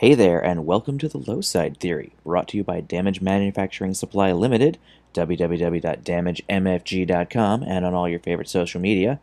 Hey there, and welcome to the LowSide Theory, brought to you by Damage Manufacturing Supply Limited, www.damagemfg.com, and on all your favorite social media.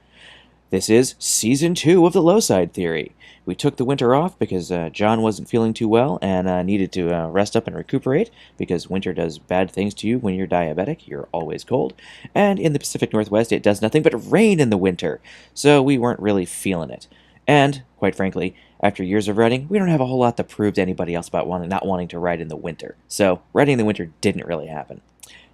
This is Season 2 of the LowSide Theory. We took the winter off because John wasn't feeling too well and needed to rest up and recuperate because winter does bad things to you when you're diabetic. You're always cold. And in the Pacific Northwest, it does nothing but rain in the winter, so we weren't really feeling it. And, quite frankly, after years of riding, we don't have a whole lot to prove to anybody else about not wanting to ride in the winter. So, riding in the winter didn't really happen.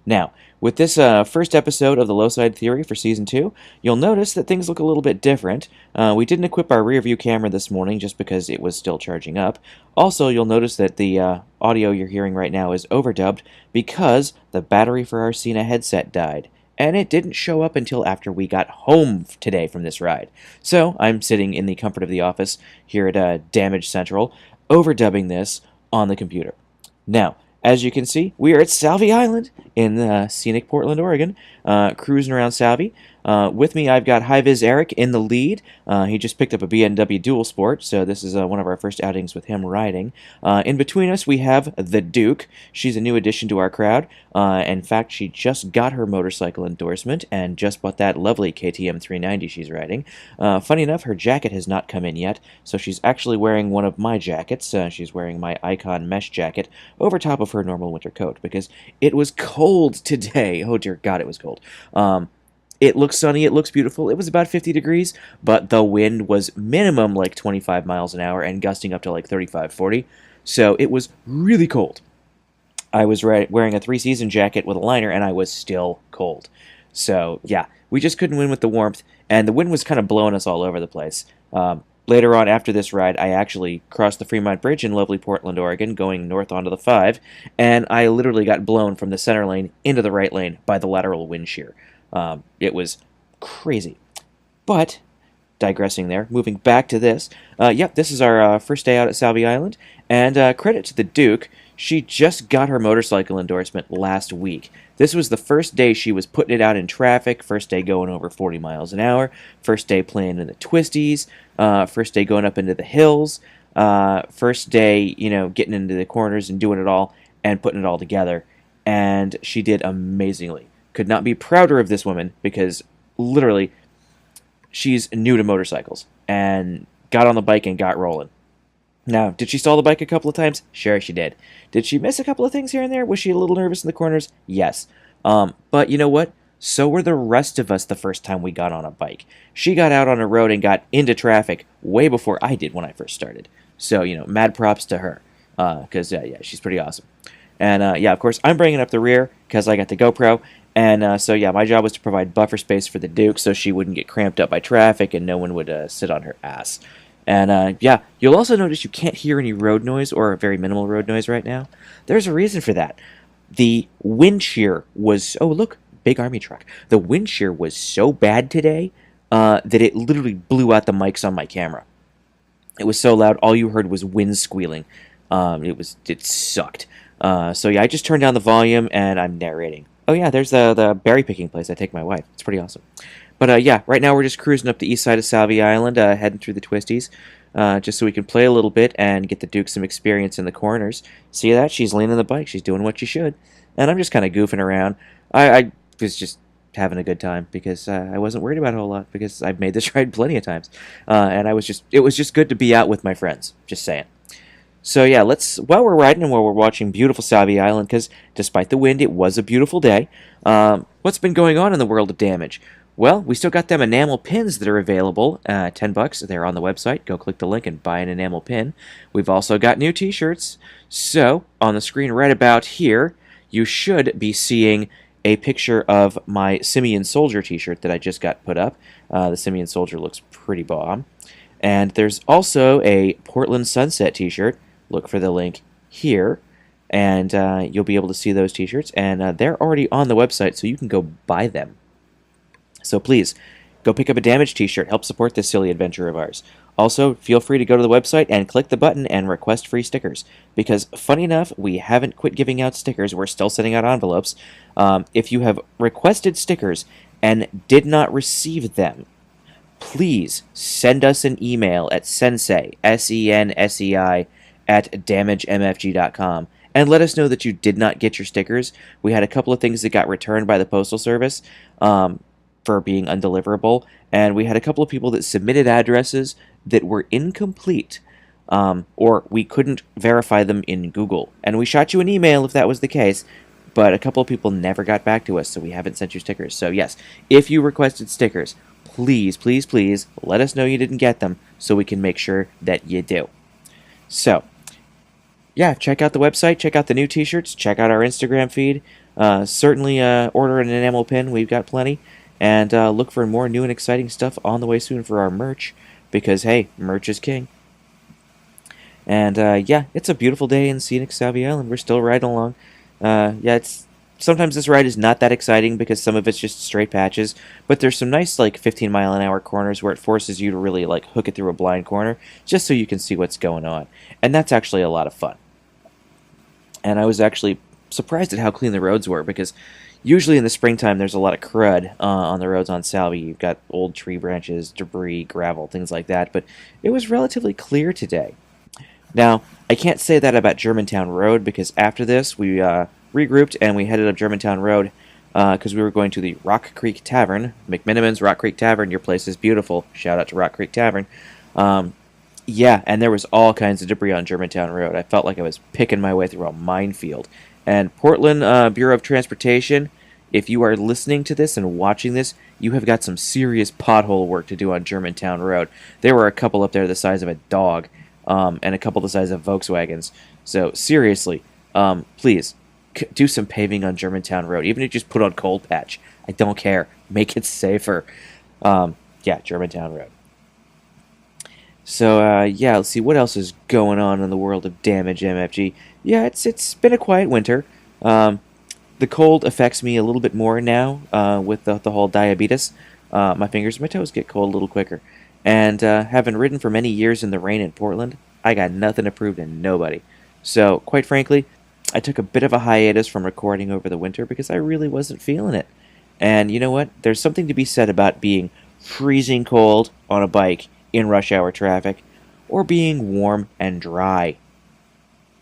Now, with this first episode of the LowSide Theory for Season 2, you'll notice that things look a little bit different. We didn't equip our rear view camera this morning just because it was still charging up. Also, you'll notice that the audio you're hearing right now is overdubbed because the battery for our Cena headset died. And it didn't show up until after we got home today from this ride. So I'm sitting in the comfort of the office here at Damage Central, overdubbing this on the computer. Now, as you can see, we are at Sauvie Island in scenic Portland, Oregon, cruising around Sauvie. With me, I've got High-Viz Eric in the lead. He just picked up a BMW Dual Sport, so this is one of our first outings with him riding. In between us, we have the Duke. She's a new addition to our crowd. In fact, she just got her motorcycle endorsement and just bought that lovely KTM 390 she's riding. Funny enough, her jacket has not come in yet, so she's actually wearing one of my jackets. She's wearing my Icon mesh jacket over top of her normal winter coat because it was cold today. Oh dear God, it was cold. It looks sunny, it looks beautiful. It was about 50 degrees, but the wind was minimum like 25 miles an hour and gusting up to like 35, 40. So it was really cold. I was wearing a three-season jacket with a liner, and I was still cold. So yeah, we just couldn't win with the warmth, and the wind was kind of blowing us all over the place. Later on, after this ride, I actually crossed the Fremont Bridge in lovely Portland, Oregon, going north onto the 5, and I literally got blown from the center lane into the right lane by the lateral wind shear. It was crazy. But, digressing there, moving back to this, yep, this is our first day out at Sauvie Island, and credit to the Duke, she just got her motorcycle endorsement last week. This was the first day she was putting it out in traffic, first day going over 40 miles an hour, first day playing in the twisties, first day going up into the hills, first day, getting into the corners and doing it all and putting it all together. And she did amazingly. Could not be prouder of this woman because literally she's new to motorcycles and got on the bike and got rolling. Now, did she stall the bike a couple of times? Sure, she did. Did she miss a couple of things here and there? Was she a little nervous in the corners? Yes. But you know what? So were the rest of us the first time we got on a bike. She got out on a road and got into traffic way before I did when I first started. So, mad props to her. Because, yeah, she's pretty awesome. And, yeah, of course, I'm bringing up the rear because I got the GoPro. And so, yeah, my job was to provide buffer space for the Duke so she wouldn't get cramped up by traffic and no one would sit on her ass. And, yeah, you'll also notice you can't hear any road noise or very minimal road noise right now. There's a reason for that. The wind shear was... Oh, look, big army truck. The wind shear was so bad today that it literally blew out the mics on my camera. It was so loud, all you heard was wind squealing. It sucked. So, yeah, I just turned down the volume and I'm narrating. Oh, yeah, there's the berry picking place I take my wife. It's pretty awesome. But, yeah, right now we're just cruising up the east side of Sauvie Island, heading through the twisties, just so we can play a little bit and get the Duke some experience in the corners. See that? She's leaning the bike. She's doing what she should. And I'm just kind of goofing around. I was just having a good time because I wasn't worried about it a whole lot because I've made this ride plenty of times. And it was just good to be out with my friends. Just saying. So yeah, while we're riding and while we're watching beautiful Sauvie Island, because despite the wind, it was a beautiful day, what's been going on in the world of Damage? Well, we still got them enamel pins that are available, $10, they're on the website, go click the link and buy an enamel pin. We've also got new t-shirts, so on the screen right about here, you should be seeing a picture of my Simian Soldier t-shirt that I just got put up. The Simian Soldier looks pretty bomb. And there's also a Portland Sunset t-shirt. Look for the link here, and you'll be able to see those t-shirts, and they're already on the website, so you can go buy them. So please, go pick up a Damage t-shirt, help support this silly adventure of ours. Also, feel free to go to the website and click the button and request free stickers, because funny enough, we haven't quit giving out stickers, we're still sending out envelopes. If you have requested stickers and did not receive them, please send us an email at sensei, SENSEI, at DamageMFG.com. And let us know that you did not get your stickers. We had a couple of things that got returned by the Postal Service for being undeliverable. And we had a couple of people that submitted addresses that were incomplete. Or we couldn't verify them in Google. And we shot you an email if that was the case. But a couple of people never got back to us, so we haven't sent you stickers. So yes, if you requested stickers, please, please, please let us know you didn't get them so we can make sure that you do. So, yeah, check out the website, check out the new t-shirts, check out our Instagram feed. Certainly order an enamel pin, we've got plenty. And look for more new and exciting stuff on the way soon for our merch, because, hey, merch is king. And, yeah, it's a beautiful day in scenic Sauvie Island. We're still riding along. Yeah, sometimes this ride is not that exciting because some of it's just straight patches, but there's some nice, like, 15-mile-an-hour corners where it forces you to really, like, hook it through a blind corner just so you can see what's going on. And that's actually a lot of fun. And I was actually surprised at how clean the roads were, because usually in the springtime there's a lot of crud on the roads on Sauvie. You've got old tree branches, debris, gravel, things like that, but it was relatively clear today. Now, I can't say that about Germantown Road, because after this we regrouped and we headed up Germantown Road because we were going to the Rock Creek Tavern. McMiniman's Rock Creek Tavern, your place is beautiful. Shout out to Rock Creek Tavern. Yeah, and there was all kinds of debris on Germantown Road. I felt like I was picking my way through a minefield. And Portland Bureau of Transportation, if you are listening to this and watching this, you have got some serious pothole work to do on Germantown Road. There were a couple up there the size of a dog. And a couple the size of Volkswagens. So, seriously, please, do some paving on Germantown Road. Even if you just put on cold patch. I don't care. Make it safer. Yeah, Germantown Road. So, yeah, let's see. What else is going on in the world of DamageMFG? Yeah, it's been a quiet winter. The cold affects me a little bit more now with the whole diabetes. My fingers and my toes get cold a little quicker. And having ridden for many years in the rain in Portland, I got nothing to prove to nobody. So, quite frankly, I took a bit of a hiatus from recording over the winter because I really wasn't feeling it. And you know what? There's something to be said about being freezing cold on a bike in rush hour traffic, or being warm and dry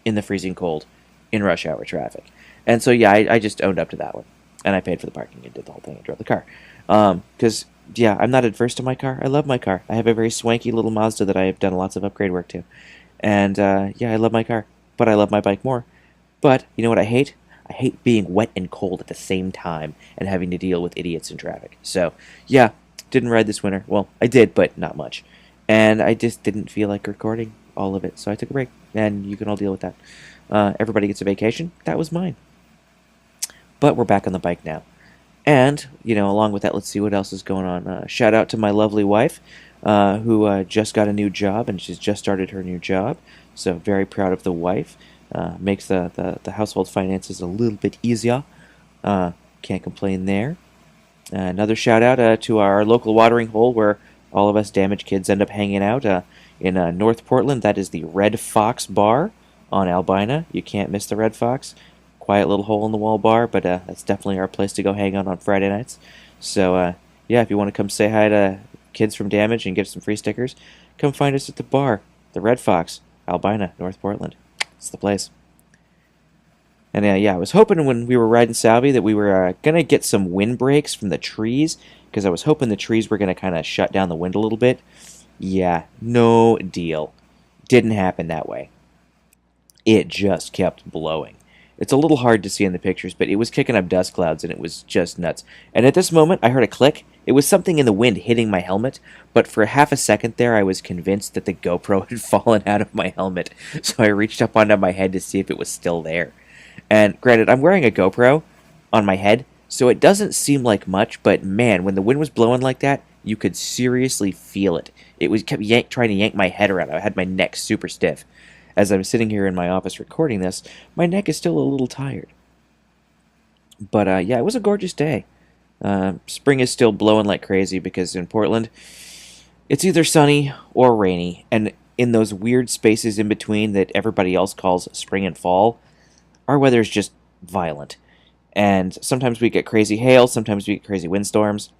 in the freezing cold in rush hour traffic. And so, yeah, I just owned up to that one. And I paid for the parking and did the whole thing and drove the car. Because... yeah, I'm not adverse to my car. I love my car. I have a very swanky little Mazda that I have done lots of upgrade work to. And, yeah, I love my car. But I love my bike more. But, you know what I hate? I hate being wet and cold at the same time and having to deal with idiots in traffic. So, yeah, didn't ride this winter. Well, I did, but not much. And I just didn't feel like recording all of it. So I took a break. And you can all deal with that. Everybody gets a vacation. That was mine. But we're back on the bike now. And, you know, along with that, let's see what else is going on. Shout out to my lovely wife, who just got a new job, and she's just started her new job. So very proud of the wife. Makes the household finances a little bit easier. Can't complain there. Another shout out to our local watering hole where all of us damaged kids end up hanging out in North Portland. That is the Red Fox Bar on Albina. You can't miss the Red Fox. Quiet little hole-in-the-wall bar, but that's definitely our place to go hang out on Friday nights. So, yeah, if you want to come say hi to kids from Damage and get some free stickers, come find us at the bar, the Red Fox, Albina, North Portland. It's the place. And, yeah, I was hoping when we were riding Sauvie that we were going to get some wind breaks from the trees, because I was hoping the trees were going to kind of shut down the wind a little bit. Yeah, no deal. Didn't happen that way. It just kept blowing. It's a little hard to see in the pictures, but it was kicking up dust clouds, and it was just nuts. And at this moment, I heard a click. It was something in the wind hitting my helmet, but for half a second there, I was convinced that the GoPro had fallen out of my helmet. So I reached up onto my head to see if it was still there. And granted, I'm wearing a GoPro on my head, so it doesn't seem like much, but man, when the wind was blowing like that, you could seriously feel it. It was kept trying to yank my head around. I had my neck super stiff. As I'm sitting here in my office recording this, my neck is still a little tired. But, yeah, it was a gorgeous day. Spring is still blowing like crazy because in Portland, it's either sunny or rainy. And in those weird spaces in between that everybody else calls spring and fall, our weather is just violent. And sometimes we get crazy hail, sometimes we get crazy windstorms.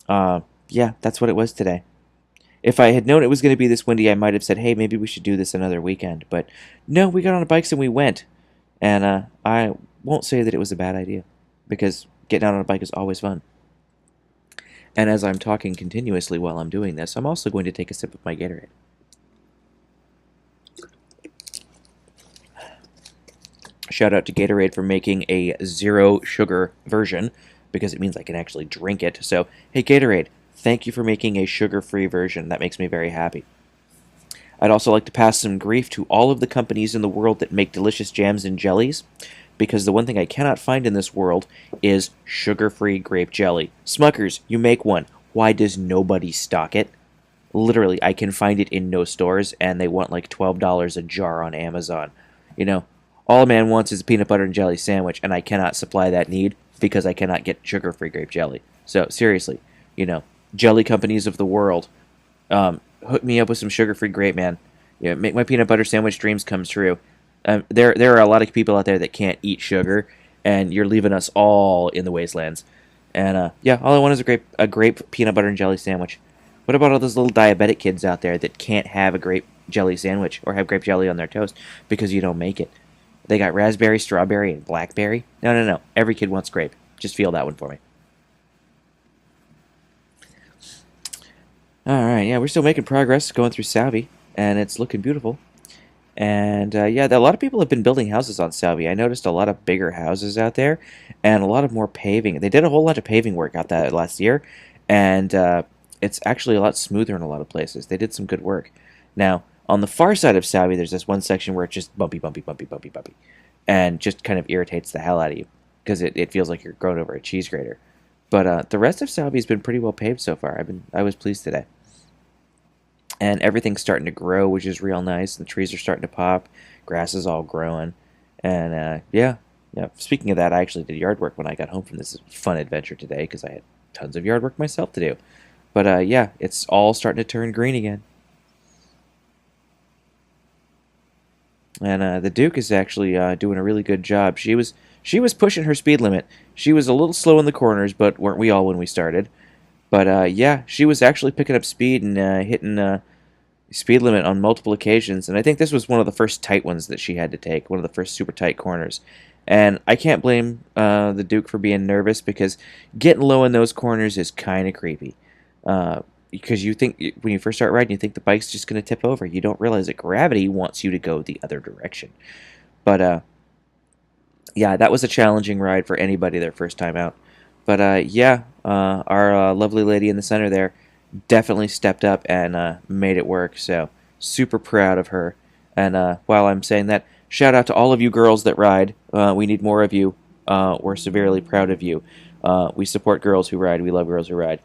Yeah, that's what it was today. If I had known it was going to be this windy, I might have said, hey, maybe we should do this another weekend. But no, we got on the bikes and we went. And I won't say that it was a bad idea, because getting out on a bike is always fun. And as I'm talking continuously while I'm doing this, I'm also going to take a sip of my Gatorade. Shout out to Gatorade for making a zero sugar version, because it means I can actually drink it. So, hey Gatorade, thank you for making a sugar-free version. That makes me very happy. I'd also like to pass some grief to all of the companies in the world that make delicious jams and jellies, because the one thing I cannot find in this world is sugar-free grape jelly. Smuckers, you make one. Why does nobody stock it? Literally, I can find it in no stores, and they want like $12 a jar on Amazon. You know, all a man wants is a peanut butter and jelly sandwich, and I cannot supply that need because I cannot get sugar-free grape jelly. So, seriously, you know, jelly companies of the world, hook me up with some sugar-free grape, man. Yeah, make my peanut butter sandwich dreams come true. There are a lot of people out there that can't eat sugar, and you're leaving us all in the wastelands. And yeah, all I want is a grape peanut butter and jelly sandwich. What about all those little diabetic kids out there that can't have a grape jelly sandwich or have grape jelly on their toast because you don't make it? They got raspberry, strawberry, and blackberry. No. Every kid wants grape. Just feel that one for me. Alright, yeah, we're still making progress going through Sauvie, and it's looking beautiful. And yeah, a lot of people have been building houses on Sauvie. I noticed a lot of bigger houses out there, and a lot of more paving. They did a whole lot of paving work out that last year, and it's actually a lot smoother in a lot of places. They did some good work. Now, on the far side of Sauvie, there's this one section where it's just bumpy, and just kind of irritates the hell out of you, because it feels like you're going over a cheese grater. But the rest of Sauvie's been pretty well paved so far. I was pleased today. And everything's starting to grow, which is real nice. The trees are starting to pop. Grass is all growing. And yeah. Speaking of that, I actually did yard work when I got home from this fun adventure today, because I had tons of yard work myself to do. But yeah, it's all starting to turn green again. And the Duke is actually doing a really good job. She was pushing her speed limit. She was a little slow in the corners, but weren't we all when we started? But yeah, she was actually picking up speed and hitting speed limit on multiple occasions. And I think this was one of the first tight ones that she had to take, one of the first super tight corners. And I can't blame the Duke for being nervous, because getting low in those corners is kind of creepy. Because you think, when you first start riding, you think the bike's just going to tip over. You don't realize that gravity wants you to go the other direction. But yeah, that was a challenging ride for anybody their first time out. But yeah, our lovely lady in the center there definitely stepped up and made it work. So super proud of her. And while I'm saying that, shout out to all of you girls that ride. We need more of you. We're severely proud of you. We support girls who ride. We love girls who ride.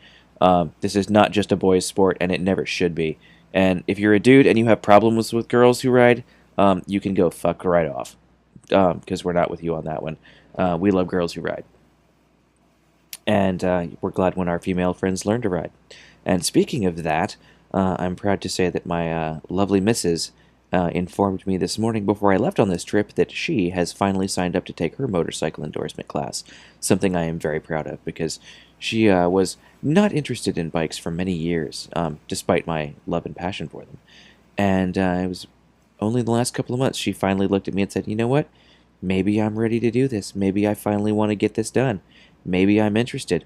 This is not just a boys' sport, and it never should be. And if you're a dude and you have problems with girls who ride, you can go fuck right off, because we're not with you on that one. We love girls who ride. And we're glad when our female friends learn to ride. And speaking of that, I'm proud to say that my lovely missus informed me this morning before I left on this trip that she has finally signed up to take her motorcycle endorsement class, something I am very proud of, because she was not interested in bikes for many years, despite my love and passion for them. And it was only the last couple of months she finally looked at me and said, you know what, maybe I'm ready to do this. Maybe I finally want to get this done. Maybe I'm interested.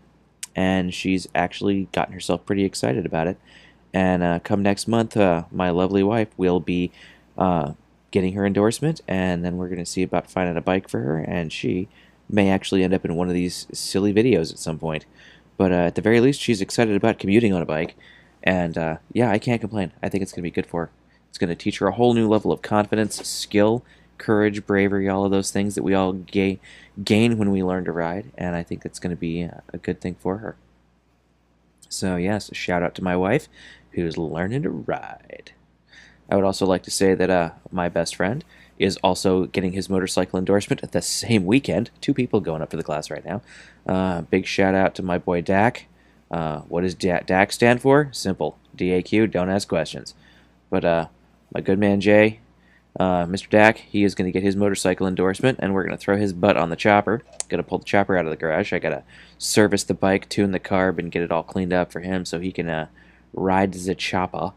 And she's actually gotten herself pretty excited about it. And come next month, my lovely wife will be getting her endorsement, and then we're going to see about finding a bike for her, and she may actually end up in one of these silly videos at some point. But at the very least, she's excited about commuting on a bike, and yeah, I can't complain. I think it's going to be good for her. It's going to teach her a whole new level of confidence, skill, courage, bravery, all of those things that we all gain when we learn to ride, and I think that's going to be a good thing for her. So yes, a shout out to my wife, who's learning to ride. I would also like to say that my best friend is also getting his motorcycle endorsement at the same weekend. 2 people going up for the class right now. Big shout out to my boy Dak. What does Dak stand for? Simple. DAQ, don't ask questions. But my good man Jay, Mr. Dak, he is going to get his motorcycle endorsement, and we're going to throw his butt on the chopper. Going to pull the chopper out of the garage. I got to service the bike, tune the carb, and get it all cleaned up for him so he can Ride Sauvie.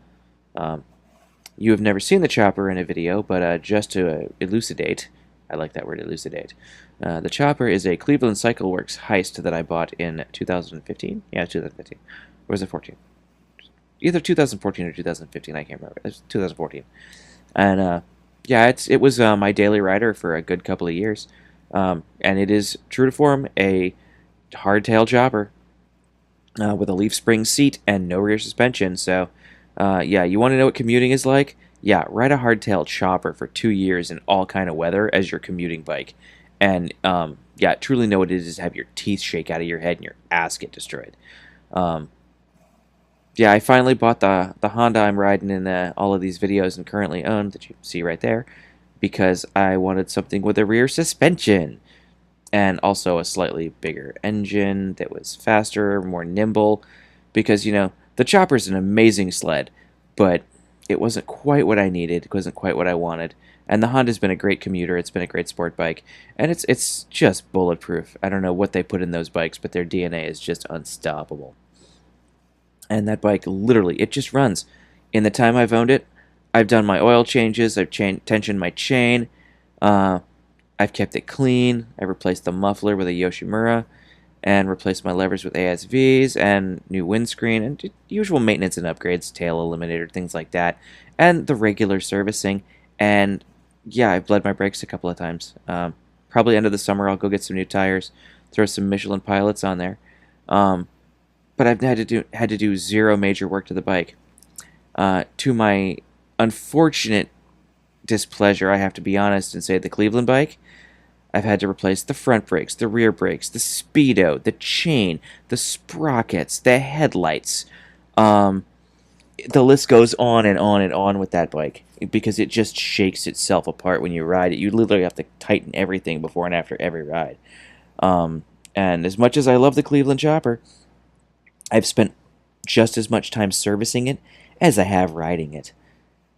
You have never seen the chopper in a video, but just to elucidate, I like that word, elucidate. The chopper is a Cleveland CycleWorks heist that I bought in 2015. Yeah, 2015. Or was it 14? Either 2014 or 2015. I can't remember. It was 2014. And yeah, it was my daily rider for a good couple of years. And it is true to form a hardtail chopper with a leaf spring seat and no rear suspension. So, yeah, you want to know what commuting is like? Yeah, ride a hardtail chopper for 2 years in all kind of weather as your commuting bike. And, yeah, truly know what it is to have your teeth shake out of your head and your ass get destroyed. Um, yeah, I finally bought the Honda I'm riding in all of these videos and currently own, that you see right there, because I wanted something with a rear suspension and also a slightly bigger engine that was faster, more nimble, because, you know, the chopper's an amazing sled, but it wasn't quite what I needed, it wasn't quite what I wanted. And the Honda's been a great commuter, it's been a great sport bike, and it's just bulletproof. I don't know what they put in those bikes, but their DNA is just unstoppable. And that bike, literally, it just runs. In the time I've owned it, I've done my oil changes, I've tensioned my chain, uh, I've kept it clean, I've replaced the muffler with a Yoshimura, and replaced my levers with ASVs, and new windscreen, and usual maintenance and upgrades, tail eliminator, things like that, and the regular servicing. And yeah, I've bled my brakes a couple of times. Probably end of the summer, I'll go get some new tires, throw some Michelin pilots on there. Um, but I've had to do zero major work to the bike. To my unfortunate displeasure, I have to be honest and say the Cleveland bike, I've had to replace the front brakes, the rear brakes, the speedo, the chain, the sprockets, the headlights. Um, the list goes on and on and on with that bike because it just shakes itself apart when you ride it. You literally have to tighten everything before and after every ride. And as much as I love the Cleveland chopper, I've spent just as much time servicing it as I have riding it.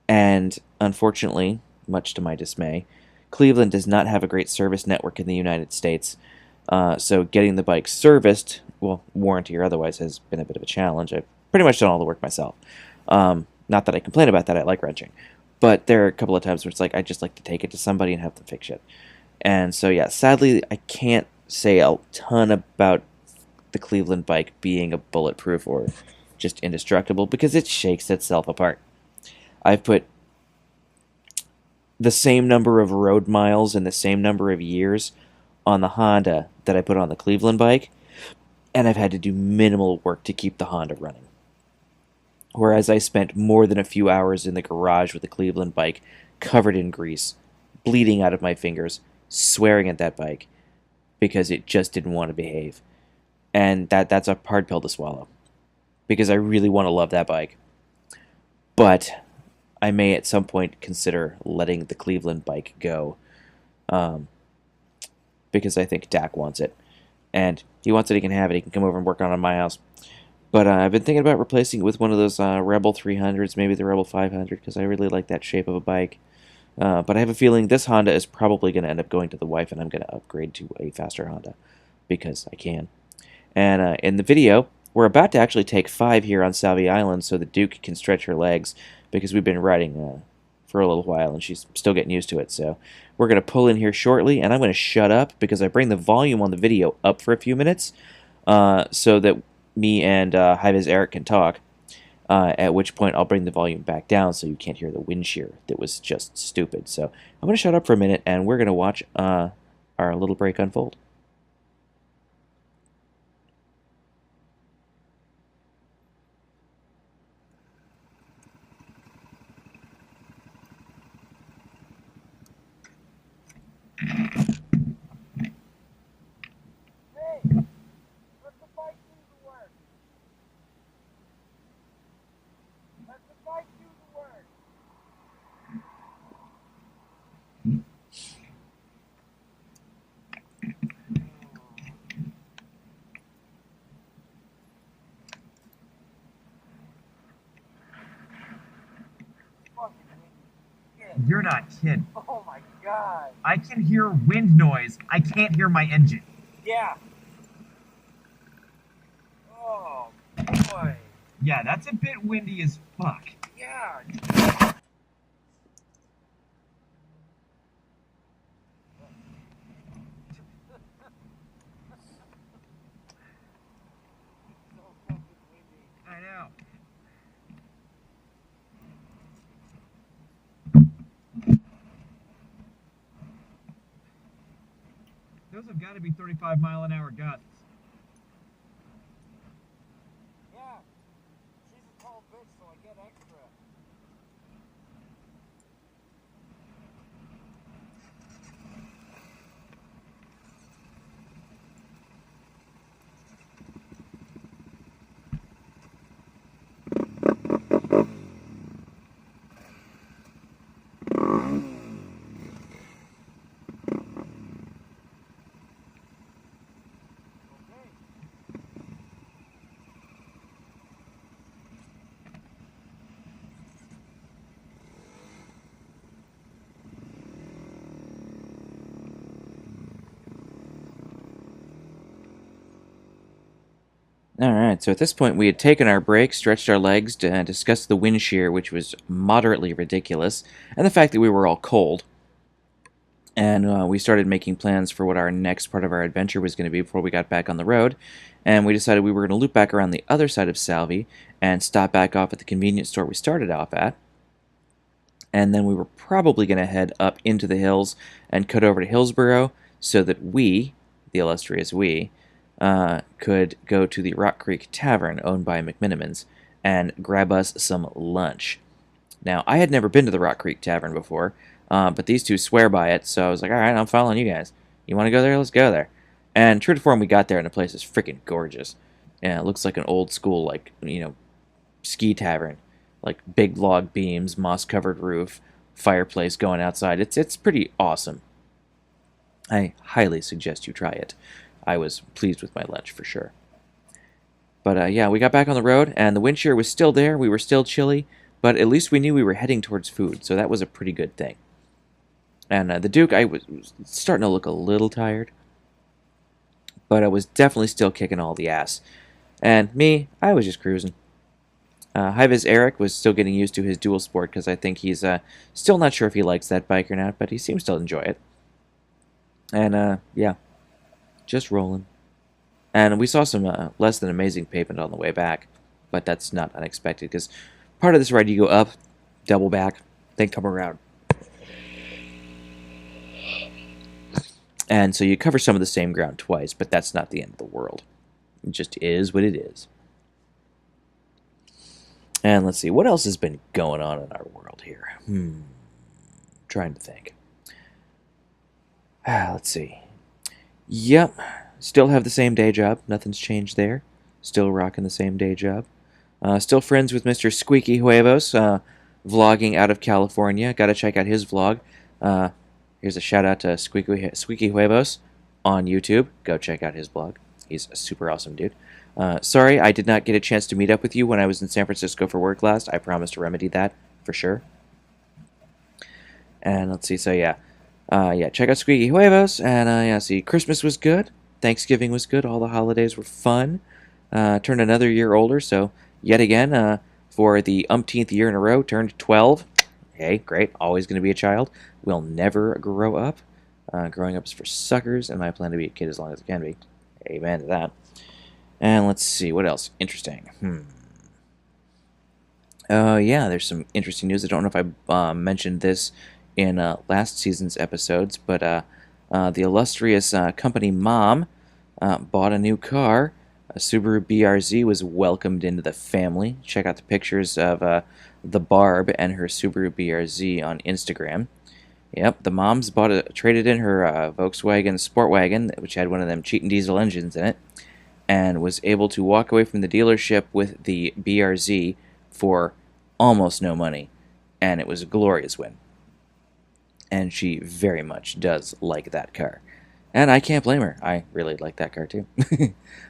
And unfortunately, much to my dismay, Cleveland does not have a great service network in the United States. So getting the bike serviced, well, warranty or otherwise, has been a bit of a challenge. I've pretty much done all the work myself. Not that I complain about that, I like wrenching. But there are a couple of times where it's like, I just like to take it to somebody and have them fix it. And so, yeah, sadly, I can't say a ton about the Cleveland bike being a bulletproof or just indestructible because it shakes itself apart. I've put the same number of road miles and the same number of years on the Honda that I put on the Cleveland bike, and I've had to do minimal work to keep the Honda running. Whereas I spent more than a few hours in the garage with the Cleveland bike, covered in grease, bleeding out of my fingers, swearing at that bike, because it just didn't want to behave. And that's a hard pill to swallow, because I really want to love that bike. But I may at some point consider letting the Cleveland bike go, because I think Dak wants it. And he wants it, he can have it, he can come over and work on it in my house. But I've been thinking about replacing it with one of those Rebel 300s, maybe the Rebel 500, because I really like that shape of a bike. But I have a feeling this Honda is probably going to end up going to the wife, and I'm going to upgrade to a faster Honda, because I can. And in the video, we're about to actually take 5 here on Sauvie Island so the Duke can stretch her legs, because we've been riding for a little while, and she's still getting used to it. So we're going to pull in here shortly, and I'm going to shut up, because I bring the volume on the video up for a few minutes, so that me and High-Viz Eric can talk, at which point I'll bring the volume back down so you can't hear the wind shear that was just stupid. So I'm going to shut up for a minute, and we're going to watch our little break unfold. You're not kidding. Oh my god. I can hear wind noise. I can't hear my engine. Yeah. Oh boy. Yeah, that's a bit windy as fuck. Yeah. I know. Those have got to be 35-mile-an-hour gusts. Yeah. She's a tall bitch, so I get extra. Alright, so at this point we had taken our break, stretched our legs, discussed the wind shear, which was moderately ridiculous, and the fact that we were all cold. And we started making plans for what our next part of our adventure was going to be before we got back on the road. And we decided we were going to loop back around the other side of Sauvie and stop back off at the convenience store we started off at. And then we were probably going to head up into the hills and cut over to Hillsborough so that we, the illustrious we, could go to the Rock Creek Tavern owned by McMinimans and grab us some lunch. Now, I had never been to the Rock Creek Tavern before, but these two swear by it, so I was like, alright, I'm following you guys. You want to go there? Let's go there. And true to form, we got there, and the place is freaking gorgeous. Yeah, it looks like an old school, like, ski tavern. Like, big log beams, moss-covered roof, fireplace going outside. It's pretty awesome. I highly suggest you try it. I was pleased with my lunch, for sure. But, yeah, we got back on the road, and the wind shear was still there. We were still chilly, but at least we knew we were heading towards food, so that was a pretty good thing. And the Duke, I was starting to look a little tired, but I was definitely still kicking all the ass. And me, I was just cruising. High-Viz Eric was still getting used to his dual sport because I think he's still not sure if he likes that bike or not, but he seems to enjoy it. And, yeah, just rolling. And we saw some less than amazing pavement on the way back, but that's not unexpected because part of this ride you go up, double back, then come around. And so you cover some of the same ground twice, but that's not the end of the world. It just is what it is. And let's see, what else has been going on in our world here? Trying to think. Let's see. Yep, still have the same day job. Nothing's changed there. Still rocking the same day job. Still friends with Mr. Squeaky Huevos, vlogging out of California. Got to check out his vlog. Here's a shout out to Squeaky Huevos on YouTube. Go check out his vlog. He's a super awesome dude. Sorry, I did not get a chance to meet up with you when I was in San Francisco for work last. I promise to remedy that for sure. And let's see, so yeah. Check out Squeaky Huevos. And yeah, see, Christmas was good. Thanksgiving was good. All the holidays were fun. Turned another year older, so yet again, for the umpteenth year in a row, turned 12. Hey, great. Always going to be a child. Will never grow up. Growing up is for suckers, and I plan to be a kid as long as I can be. Amen to that. And let's see, what else? Interesting. Yeah, there's some interesting news. I don't know if I mentioned this in last season's episodes, but the illustrious company mom bought a new car. A Subaru BRZ was welcomed into the family. Check out the pictures of the Barb and her Subaru BRZ on Instagram. Yep, the mom's traded in her Volkswagen Sport Wagon, which had one of them cheating diesel engines in it, and was able to walk away from the dealership with the BRZ for almost no money, and it was a glorious win. And she very much does like that car. And I can't blame her. I really like that car too.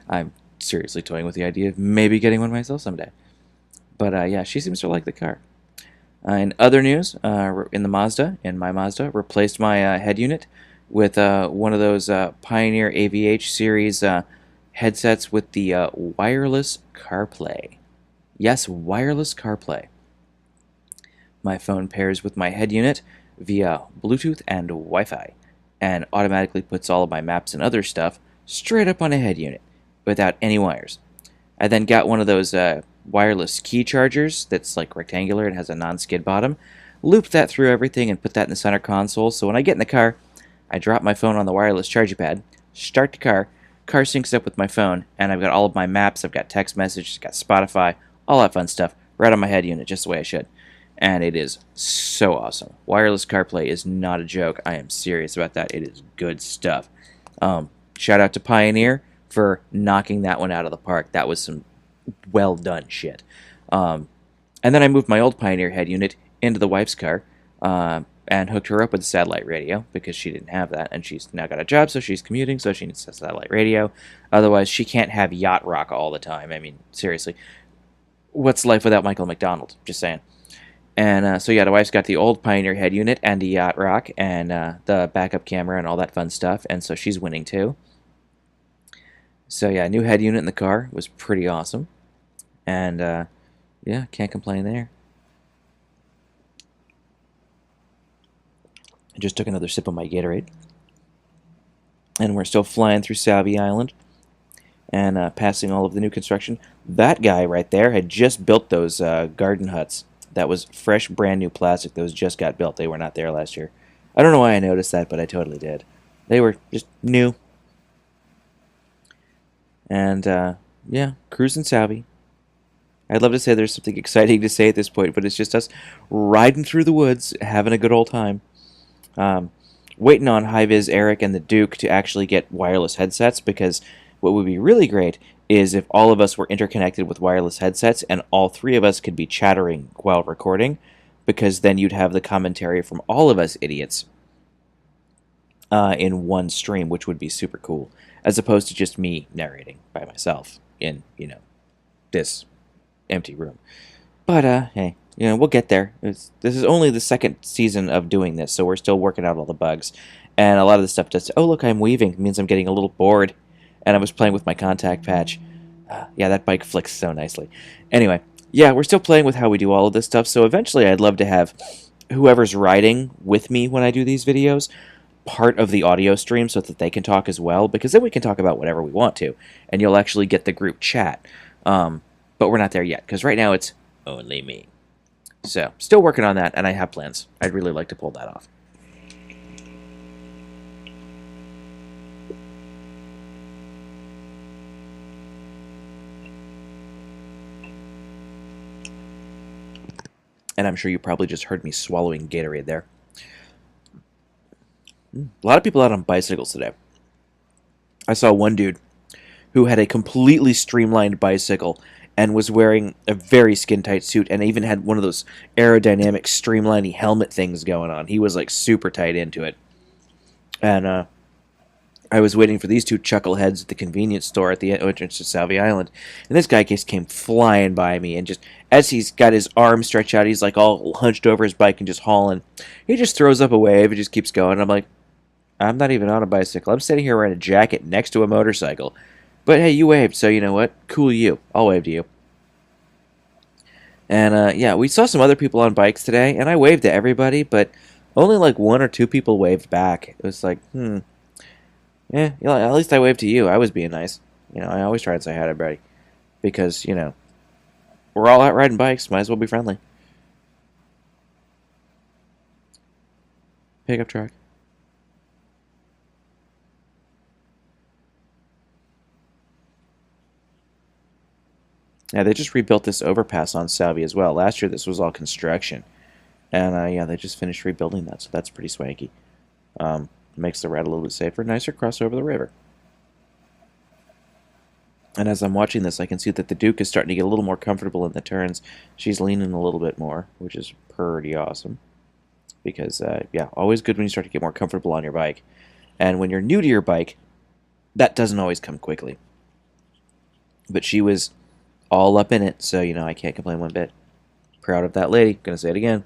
I'm seriously toying with the idea of maybe getting one myself someday. But yeah, she seems to like the car. In other news, in my Mazda, replaced my head unit with one of those Pioneer AVH series headsets with the wireless CarPlay. Yes, wireless CarPlay. My phone pairs with my head unit via Bluetooth and Wi-Fi, and automatically puts all of my maps and other stuff straight up on a head unit, without any wires. I then got one of those wireless key chargers that's like rectangular and has a non-skid bottom, looped that through everything and put that in the center console, so when I get in the car, I drop my phone on the wireless charger pad, start the car syncs up with my phone, and I've got all of my maps, I've got text messages, got Spotify, all that fun stuff, right on my head unit, just the way I should. And it is so awesome. Wireless CarPlay is not a joke. I am serious about that. It is good stuff. Shout out to Pioneer for knocking that one out of the park. That was some well done shit. And then I moved my old Pioneer head unit into the wife's car and hooked her up with a satellite radio because she didn't have that. And she's now got a job, so she's commuting, so she needs a satellite radio. Otherwise, she can't have yacht rock all the time. I mean, seriously. What's life without Michael McDonald? Just saying. And so yeah, the wife's got the old Pioneer head unit and the yacht rock and the backup camera and all that fun stuff, and so she's winning too. So yeah, new head unit in the car was pretty awesome, and yeah, can't complain there. I just took another sip of my Gatorade, and we're still flying through Sauvie Island and passing all of the new construction. That guy right there had just built those garden huts. That was fresh, brand new plastic. Those just got built. They were not there last year. I don't know why I noticed that, but I totally did. They were just new. And, yeah, cruising Sauvie. I'd love to say there's something exciting to say at this point, but it's just us riding through the woods, having a good old time. Waiting on High-Viz Eric and the Duke to actually get wireless headsets, because what would be really great is if all of us were interconnected with wireless headsets and all three of us could be chattering while recording, because then you'd have the commentary from all of us idiots in one stream, which would be super cool, as opposed to just me narrating by myself in, this empty room. But, hey, we'll get there. This is only the second season of doing this, so we're still working out all the bugs. And a lot of the stuff does, oh, look, I'm weaving. It means I'm getting a little bored. And I was playing with my contact patch. Yeah, that bike flicks so nicely. Anyway, yeah, we're still playing with how we do all of this stuff, so eventually I'd love to have whoever's riding with me when I do these videos part of the audio stream so that they can talk as well, because then we can talk about whatever we want to, and you'll actually get the group chat. But we're not there yet, because right now it's only me. So, still working on that, and I have plans. I'd really like to pull that off. And I'm sure you probably just heard me swallowing Gatorade there. A lot of people out on bicycles today. I saw one dude who had a completely streamlined bicycle and was wearing a very skin-tight suit and even had one of those aerodynamic streamlining helmet things going on. He was like super tight into it. And I was waiting for these two chuckleheads at the convenience store at the entrance to Sauvie Island, and this guy just came flying by me, and just as he's got his arm stretched out, he's like all hunched over his bike and just hauling. He just throws up a wave and just keeps going. I'm like, I'm not even on a bicycle. I'm sitting here wearing a jacket next to a motorcycle. But hey, you waved, so you know what? Cool you. I'll wave to you. And yeah, we saw some other people on bikes today, and I waved to everybody, but only like one or two people waved back. It was like, yeah, at least I waved to you. I was being nice. I always try and say hi to everybody. Because, we're all out riding bikes. Might as well be friendly. Pickup truck. Yeah, they just rebuilt this overpass on Sauvie as well. Last year this was all construction. And yeah, they just finished rebuilding that, so that's pretty swanky. Makes the ride a little bit safer. Nicer cross over the river. And as I'm watching this, I can see that the Duke is starting to get a little more comfortable in the turns. She's leaning a little bit more, which is pretty awesome. Because, yeah, always good when you start to get more comfortable on your bike. And when you're new to your bike, that doesn't always come quickly. But she was all up in it, so, I can't complain one bit. Proud of that lady. Gonna say it again.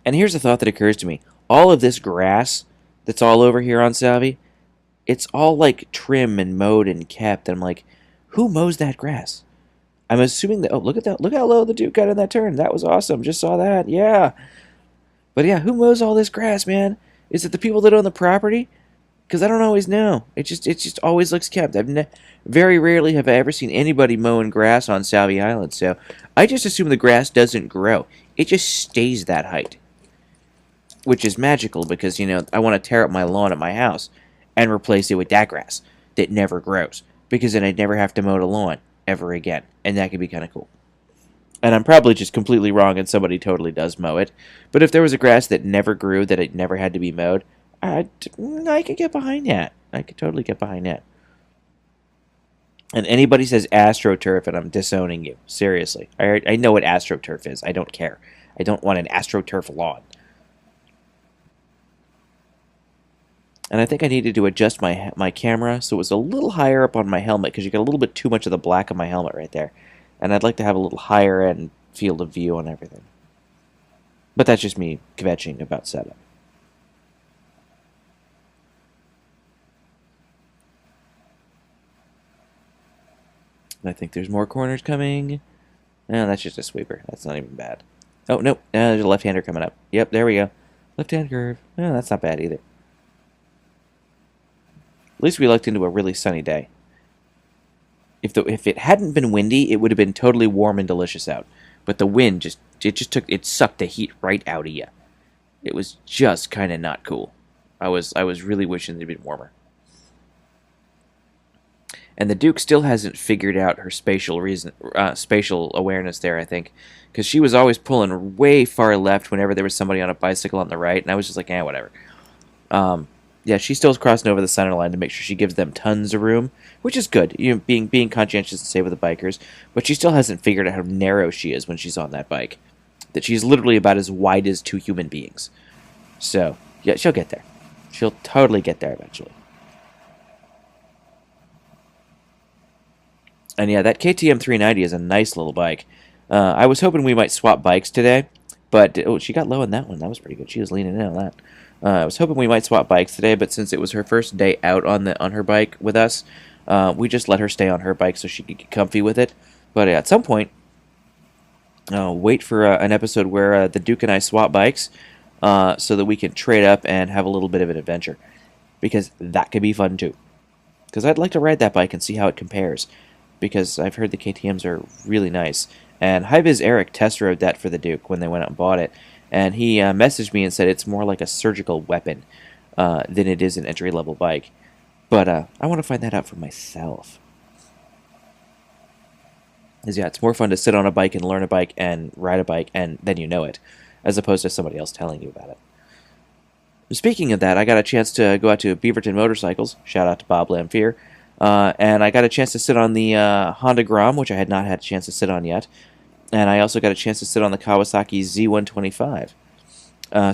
And here's a thought that occurs to me. All of this grass that's all over here on Sauvie, it's all like trim and mowed and kept. And I'm like, who mows that grass? I'm assuming that. Oh, look at that! Look how low the Duke got in that turn. That was awesome. Just saw that. Yeah. But yeah, who mows all this grass, man? Is it the people that own the property? Because I don't always know. It just always looks kept. Very rarely have I ever seen anybody mowing grass on Sauvie Island. So I just assume the grass doesn't grow. It just stays that height, which is magical because I want to tear up my lawn at my house and replace it with that grass that never grows, because then I'd never have to mow the lawn ever again, and that could be kind of cool. And I'm probably just completely wrong and somebody totally does mow it. But if there was a grass that never grew, that it never had to be mowed, I could get behind that. I could totally get behind that. And anybody says AstroTurf and I'm disowning you. Seriously. I know what AstroTurf is. I don't care. I don't want an AstroTurf lawn. And I think I needed to adjust my camera so it was a little higher up on my helmet, because you got a little bit too much of the black of my helmet right there. And I'd like to have a little higher end field of view on everything. But that's just me kvetching about setup. And I think there's more corners coming. No, that's just a sweeper. That's not even bad. Oh, no. There's a left-hander coming up. Yep, there we go. Left-hand curve. No, that's not bad either. At least we lucked into a really sunny day. If it hadn't been windy, it would have been totally warm and delicious out. But the wind it sucked the heat right out of you. It was just kind of not cool. I was really wishing it'd been warmer. And the Duke still hasn't figured out her spatial awareness there, I think, because she was always pulling way far left whenever there was somebody on a bicycle on the right, and I was just like, whatever. Yeah, she still's crossing over the center line to make sure she gives them tons of room, which is good, being conscientious and safe with the bikers. But she still hasn't figured out how narrow she is when she's on that bike. That she's literally about as wide as two human beings. So, yeah, she'll get there. She'll totally get there eventually. And yeah, that KTM 390 is a nice little bike. I was hoping we might swap bikes today, but she got low on that one. That was pretty good. She was leaning in on that. I was hoping we might swap bikes today, but since it was her first day out on her bike with us, we just let her stay on her bike so she could get comfy with it. But at some point, wait for an episode where the Duke and I swap bikes so that we can trade up and have a little bit of an adventure, because that could be fun too. Because I'd like to ride that bike and see how it compares, because I've heard the KTMs are really nice. And High-Viz Eric test rode that for the Duke when they went out and bought it. And he messaged me and said it's more like a surgical weapon than it is an entry-level bike. But I want to find that out for myself. Because yeah, it's more fun to sit on a bike and learn a bike and ride a bike and then you know it, as opposed to somebody else telling you about it. Speaking of that, I got a chance to go out to Beaverton Motorcycles. Shout out to Bob Lamphere. And I got a chance to sit on the Honda Grom, which I had not had a chance to sit on yet. And I also got a chance to sit on the Kawasaki Z125,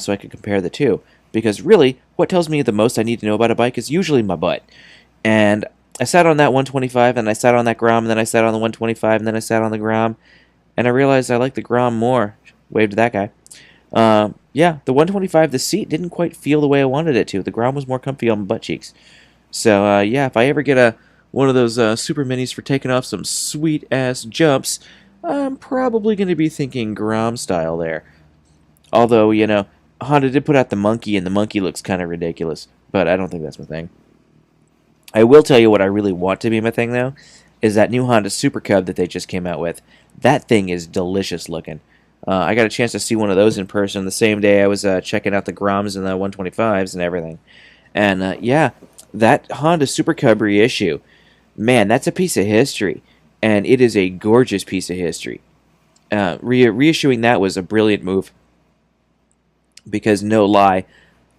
so I could compare the two. Because really, what tells me the most I need to know about a bike is usually my butt. And I sat on that 125, and I sat on that Grom, and then I sat on the 125, and then I sat on the Grom. And I realized I like the Grom more. Wave to that guy. Yeah, the 125, the seat didn't quite feel the way I wanted it to. The Grom was more comfy on my butt cheeks. So, yeah, if I ever get one of those super minis for taking off some sweet-ass jumps, I'm probably going to be thinking Grom style there. Although, Honda did put out the Monkey, and the Monkey looks kind of ridiculous. But I don't think that's my thing. I will tell you what I really want to be my thing, though, is that new Honda Super Cub that they just came out with. That thing is delicious looking. I got a chance to see one of those in person the same day I was checking out the Groms and the 125s and everything. And, yeah, that Honda Super Cub reissue, man, that's a piece of history. And it is a gorgeous piece of history. Reissuing that was a brilliant move. Because, no lie,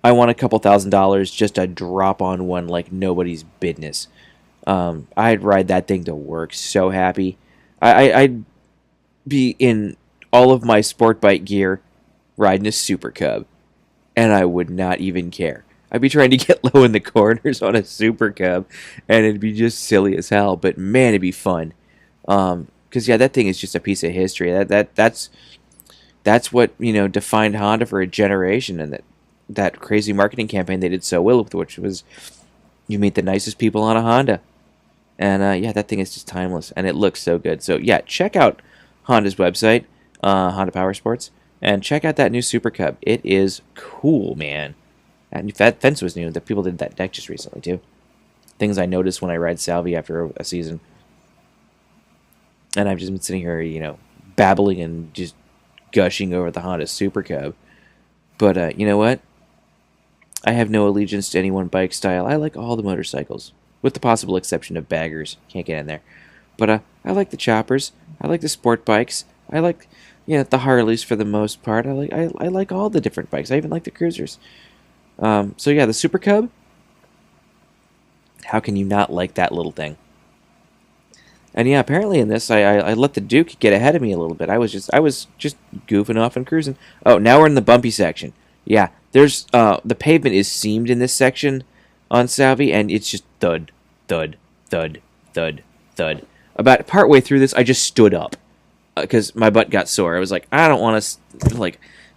I want a couple $1,000s just to drop on one like nobody's business. I'd ride that thing to work so happy. I'd be in all of my sport bike gear riding a Super Cub. And I would not even care. I'd be trying to get low in the corners on a Super Cub. And it'd be just silly as hell. But, man, it'd be fun. Because yeah, that thing is just a piece of history. That's what defined Honda for a generation, and that crazy marketing campaign they did so well with, which was you meet the nicest people on a Honda. And yeah, that thing is just timeless, and it looks so good. So yeah, check out Honda's website, Honda Power Sports, and check out that new Super Cub. It is cool, man. That fence was new. The people did that deck just recently too. Things I noticed when I ride Sauvie after a season, and I've just been sitting here, babbling and just gushing over the Honda Super Cub. But you know what? I have no allegiance to any one bike style. I like all the motorcycles, with the possible exception of baggers. Can't get in there. But I like the choppers. I like the sport bikes. I like, the Harleys for the most part. I like all the different bikes. I even like the cruisers. So yeah, the Super Cub. How can you not like that little thing? And yeah, apparently in this, I let the Duke get ahead of me a little bit. I was just goofing off and cruising. Oh, now we're in the bumpy section. Yeah, there's the pavement is seamed in this section on Sauvie, and it's just thud, thud, thud, thud, thud. About partway through this, I just stood up because my butt got sore. I was like, I don't want to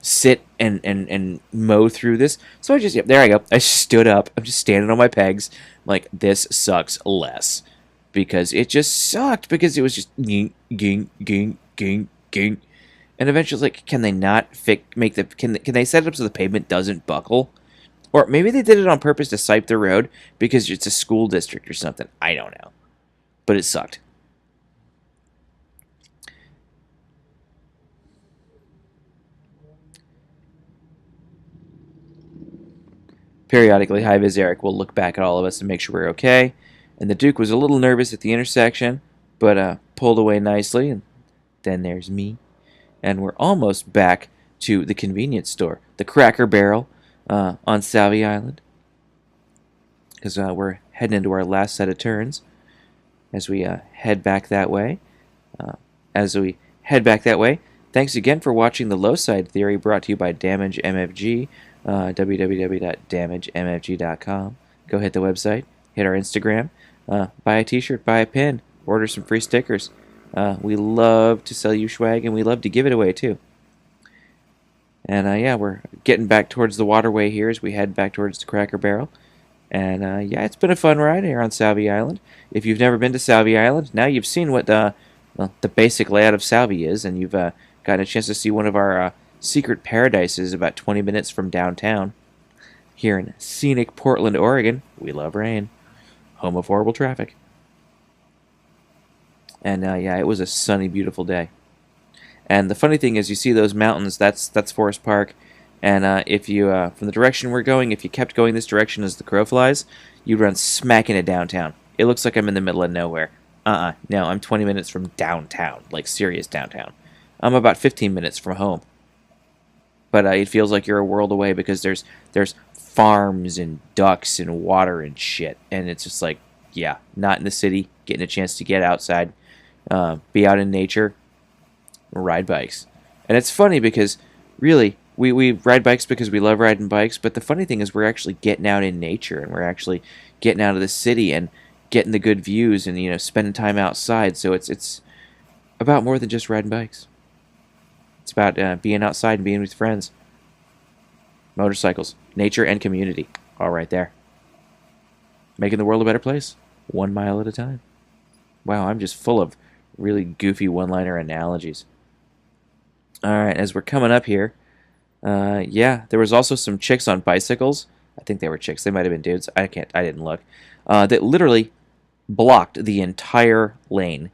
sit and mow through this. So I just, yep, there I go. I stood up. I'm just standing on my pegs. I'm like, this sucks less. Because it just sucked. Because it was just ging, ging, ging, ging, ging. And eventually, can they not can they set it up so the pavement doesn't buckle? Or maybe they did it on purpose to sipe the road because it's a school district or something. I don't know. But it sucked. Periodically, High-Viz Eric will look back at all of us and make sure we're okay. And the Duke was a little nervous at the intersection, but pulled away nicely. And then there's me. And we're almost back to the convenience store, the Cracker Barrel on Sauvie Island. Because we're heading into our last set of turns as we head back that way. Thanks again for watching the LowSide Theory, brought to you by DamageMFG, www.damagemfg.com. Go hit the website, hit our Instagram, buy a t-shirt, buy a pin, order some free stickers. We love to sell you swag, and we love to give it away too. And yeah, we're getting back towards the waterway here as we head back towards the Cracker Barrel. And yeah, it's been a fun ride here on Sauvie Island. If you've never been to Sauvie Island, now you've seen what the basic layout of Sauvie is, and you've gotten a chance to see one of our secret paradises about 20 minutes from downtown. Here in scenic Portland, Oregon. We love rain. Home of horrible traffic. And yeah, it was a sunny, beautiful day. And the funny thing is, you see those mountains, that's Forest Park. And if you, from the direction we're going, if you kept going this direction as the crow flies, you'd run smack into downtown. It looks like I'm in the middle of nowhere. No, I'm 20 minutes from downtown, like serious downtown. I'm about 15 minutes from home. But it feels like you're a world away because there's farms and ducks and water and shit. And it's just like, yeah, not in the city, getting a chance to get outside, be out in nature, ride bikes. And it's funny because, really, we ride bikes because we love riding bikes, but the funny thing is we're actually getting out in nature, and we're actually getting out of the city and getting the good views and, spending time outside. So it's about more than just riding bikes. It's about being outside and being with friends. Motorcycles, nature, and community. All right there. Making the world a better place, 1 mile at a time. Wow, I'm just full of really goofy one-liner analogies. All right, as we're coming up here, yeah, there was also some chicks on bicycles. I think they were chicks. They might have been dudes. I didn't look. That literally blocked the entire lane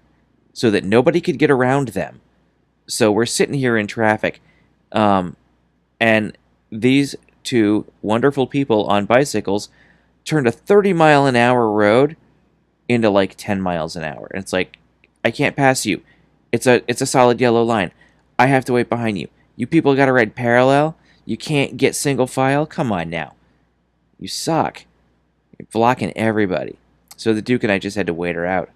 so that nobody could get around them. So we're sitting here in traffic, and these two wonderful people on bicycles turned a 30-mile-an-hour road into like 10 miles an hour. And it's like, I can't pass you. It's a solid yellow line. I have to wait behind you. You people got to ride parallel? You can't get single file? Come on now. You suck. You're blocking everybody. So the Duke and I just had to wait her out.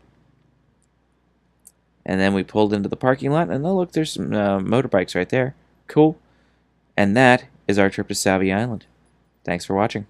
And then we pulled into the parking lot, and oh, look, there's some motorbikes right there. Cool. And that is our trip to Sauvie Island. Thanks for watching.